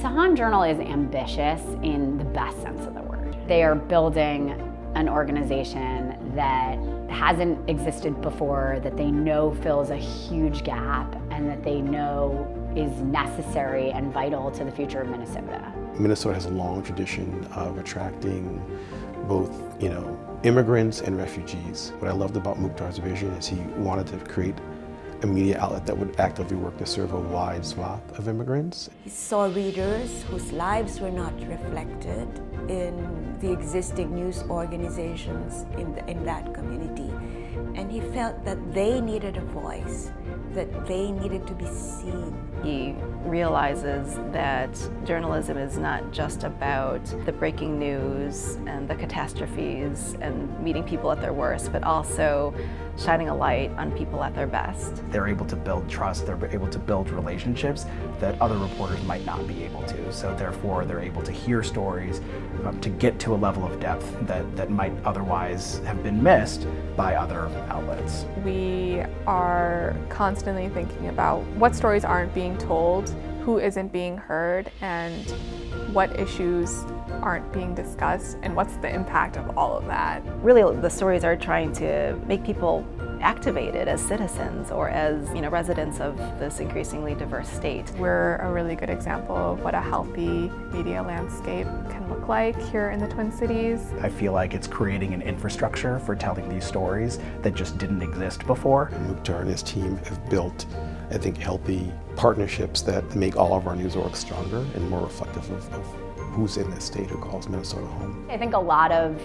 Sahan Journal is ambitious in the best sense of the word. They are building an organization that hasn't existed before, that they know fills a huge gap, and that they know is necessary and vital to the future of Minnesota. Minnesota has a long tradition of attracting both, immigrants and refugees. What I loved about Mukhtar's vision is he wanted to create a media outlet that would actively work to serve a wide swath of immigrants. He saw readers whose lives were not reflected in the existing news organizations in that community. And he felt that they needed a voice, that they needed to be seen. He realizes that journalism is not just about the breaking news and the catastrophes and meeting people at their worst, but also shining a light on people at their best. They're able to build trust, they're able to build relationships that other reporters might not be able to. So therefore they're able to hear stories, to get to a level of depth that might otherwise have been missed by other outlets. We are constantly thinking about what stories aren't being told, who isn't being heard, and what issues aren't being discussed, and what's the impact of all of that. Really, the stories are trying to make people activated as citizens or as residents of this increasingly diverse state. We're a really good example of what a healthy media landscape can look like here in the Twin Cities. I feel like it's creating an infrastructure for telling these stories that just didn't exist before. Mukhtar and his team have built, I think, healthy partnerships that make all of our news orgs stronger and more reflective of who's in this state, who calls Minnesota home. I think a lot of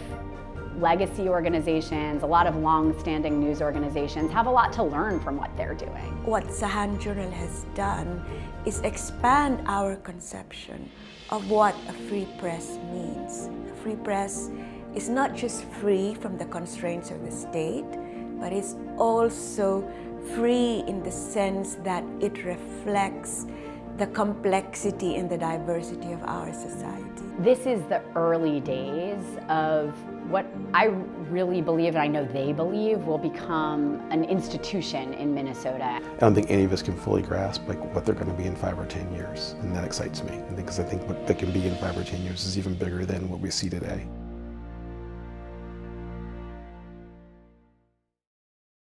legacy organizations, a lot of long-standing news organizations have a lot to learn from what they're doing. What Sahan Journal has done is expand our conception of what a free press means. A free press is not just free from the constraints of the state, but it's also free in the sense that it reflects the complexity and the diversity of our society. This is the early days of what I really believe, and I know they believe, will become an institution in Minnesota. I don't think any of us can fully grasp what they're going to be in 5 or 10 years, and that excites me. Because I think what they can be in 5 or 10 years is even bigger than what we see today.